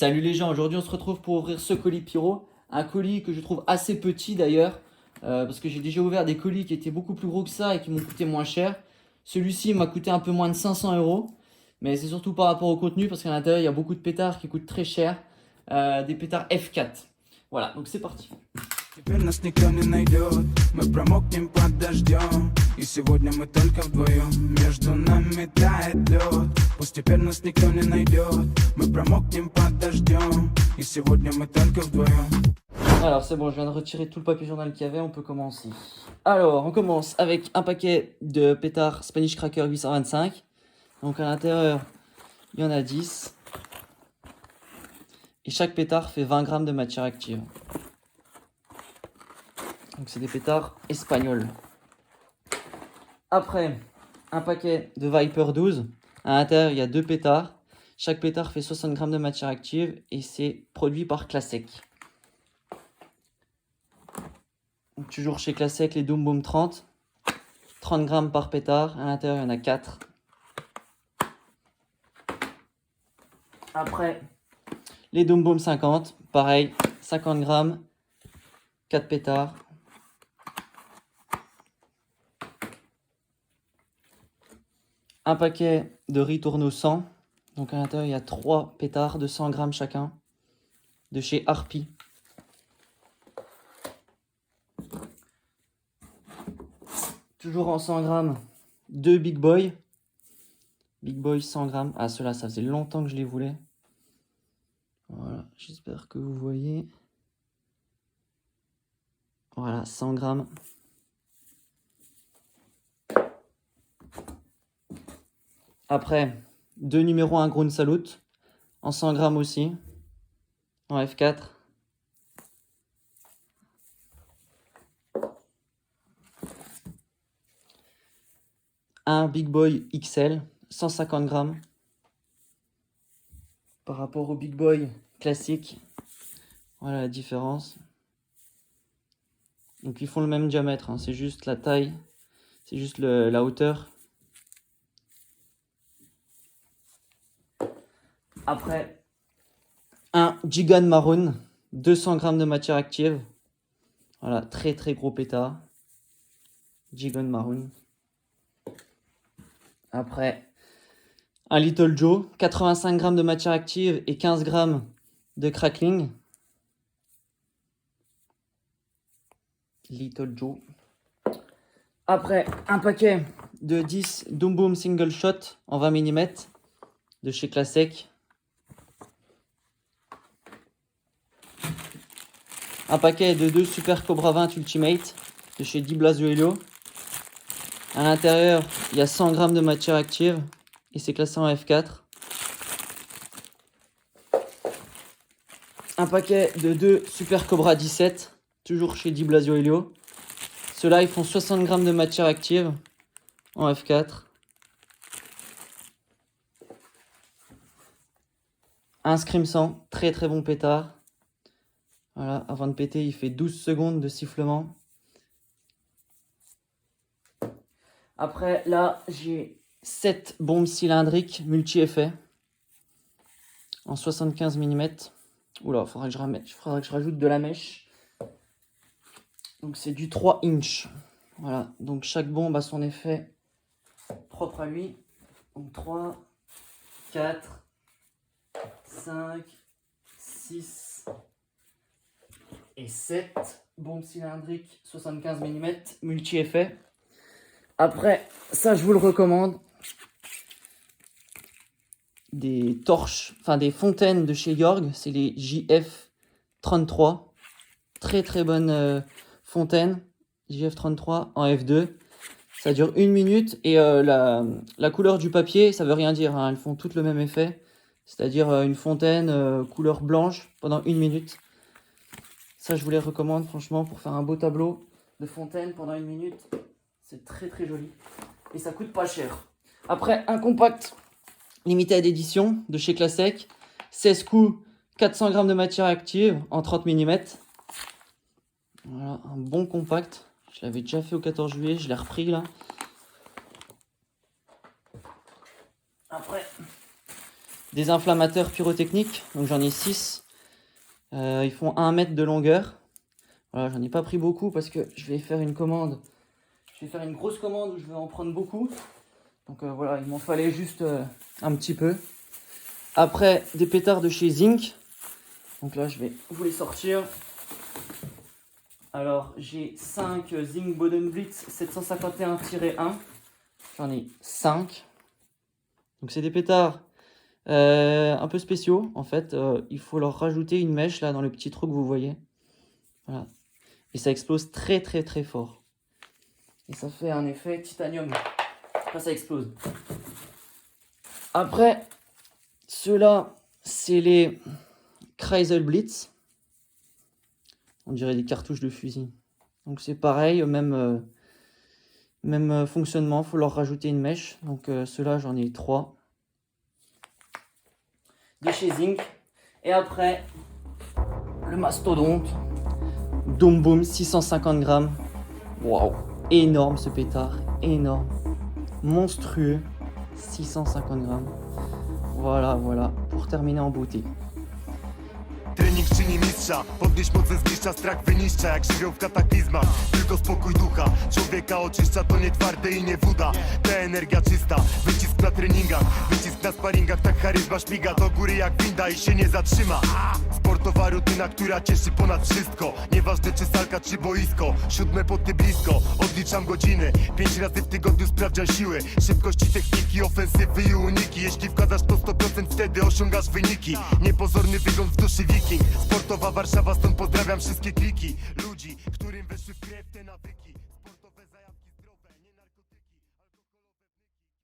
Salut les gens, aujourd'hui on se retrouve pour ouvrir ce colis Pyro. Un colis que je trouve assez petit d'ailleurs, parce que j'ai déjà ouvert des colis qui étaient beaucoup plus gros que ça et qui m'ont coûté moins cher. Celui-ci m'a coûté un peu moins de 500 euros, mais c'est surtout par rapport au contenu, parce qu'à l'intérieur il y a beaucoup de pétards qui coûtent très cher, des pétards F4. Voilà, donc c'est parti. Теперь нас никто не найдет, мы промокнем под дождем. И сегодня мы только вдвоем, между нами тает лед. Пусть теперь нас никто не найдет, мы промокнем под дождем. И сегодня мы только вдвоем. Alors c'est bon, je viens de retirer tout le papier journal qu'il y avait, on peut commencer. Alors on commence avec un paquet de pétards Spanish Cracker 825. Donc à l'intérieur, il y en a 10. Et chaque pétard fait 20 grammes de matière active. Donc c'est des pétards espagnols. Après, un paquet de Viper 12. À l'intérieur, il y a 2 pétards. Chaque pétard fait 60 grammes de matière active et c'est produit par Classec. Donc, toujours chez Classec, les Doom Boom 30. 30 grammes par pétard. À l'intérieur, il y en a 4. Après, les Doom Boom 50. Pareil, 50 grammes. 4 pétards. Un paquet de Ritorno 100. Donc à l'intérieur, il y a 3 pétards de 100 grammes chacun. De chez Harpy. Toujours en 100 grammes, 2 Big Boy. Big Boy 100 grammes. Ah, ceux-là, ça faisait longtemps que je les voulais. Voilà, j'espère que vous voyez. Voilà, 100 grammes. Après, 2 numéros 1 Ground Salute. En 100 grammes aussi. En F4. Un Big Boy XL. 150 grammes. Par rapport au Big Boy classique. Voilà la différence. Donc ils font le même diamètre, hein. C'est juste la taille. C'est juste la hauteur. Après, un Gigan Maroon, 200 grammes de matière active. Voilà, très très gros pétard. Gigan Maroon. Après, un Little Joe, 85 grammes de matière active et 15 grammes de crackling. Little Joe. Après, un paquet de 10 Doom Boom Single Shot en 20 mm de chez Classec. Un paquet de 2 Super Cobra 20 Ultimate de chez Di Blasio Helio. À l'intérieur, il y a 100 grammes de matière active et c'est classé en F4. Un paquet de 2 Super Cobra 17, toujours chez Di Blasio Helio. Ceux-là, ils font 60 grammes de matière active en F4. Un Scream 100, très très bon pétard. Voilà, avant de péter, il fait 12 secondes de sifflement. Après, là, j'ai 7 bombes cylindriques multi-effets en 75 mm. Oula, faudra que je rajoute de la mèche. Donc, c'est du 3 inch. Voilà, donc chaque bombe a son effet propre à lui. Donc, 3, 4, 5, 6 et 7 bombes cylindriques 75 mm multi-effets. Après, ça je vous le recommande. Des torches, enfin des fontaines de chez Yorg, c'est les JF33. Très très bonne fontaine. JF33 en F2. Ça dure 1 minute et la couleur du papier, ça veut rien dire, hein. Elles font toutes le même effet. C'est-à-dire une fontaine couleur blanche pendant 1 minute. Ça je vous les recommande franchement pour faire un beau tableau de fontaine pendant 1 minute. C'est très très joli. Et ça coûte pas cher. Après, un compact limited édition de chez Classec. 16 coups, 400 grammes de matière active en 30 mm. Voilà, un bon compact. Je l'avais déjà fait au 14 juillet, je l'ai repris là. Après, des inflammateurs pyrotechniques. Donc j'en ai 6. Ils font 1 mètre de longueur. Voilà, j'en ai pas pris beaucoup parce que je vais faire une commande. Je vais faire une grosse commande où je vais en prendre beaucoup. Donc voilà, il m'en fallait juste un petit peu. Après, des pétards de chez Zinc. Donc là, je vais vous les sortir. Alors, j'ai 5 Zinc Bodenblitz 751-1. J'en ai 5. Donc c'est des pétards un peu spéciaux. En fait, il faut leur rajouter une mèche là dans le petit trou que vous voyez. Voilà. Et ça explose très très très fort. Et ça fait un effet titanium. Là, ça explose. Après, ceux-là, c'est les Kreisel Blitz. On dirait des cartouches de fusil. Donc c'est pareil, même fonctionnement. Il faut leur rajouter une mèche. Donc ceux-là, j'en ai 3. De chez Zinc. Et après, le mastodonte. Doom Boom 650 grammes. Waouh, énorme ce pétard, énorme, monstrueux, 650 grammes. Voilà, pour terminer en beauté. Trening czyni mistrza, podnieś moce zniszcza, strach wyniszcza jak żywioł w kataklizmach. Tylko spokój ducha, człowieka oczyszcza, to nie twarde i nie woda. Ta energia czysta, wycisk na treningach, wycisk na sparingach, tak charyzma szpiga do góry jak winda i się nie zatrzyma. Sportowa rutyna, która cieszy ponad wszystko. Nieważne czy salka czy boisko, 7 poty blisko. Odliczam godziny, 5 razy w tygodniu sprawdzian siły, szybkości, techniki, ofensywy i uniki. Jeśli wkładasz to 100%, wtedy osiągasz wyniki. Niepozorny wygląd w duszy wiking. Sportowa Warszawa, stąd pozdrawiam wszystkie kliki ludzi, którym weszły w krew te nawyki.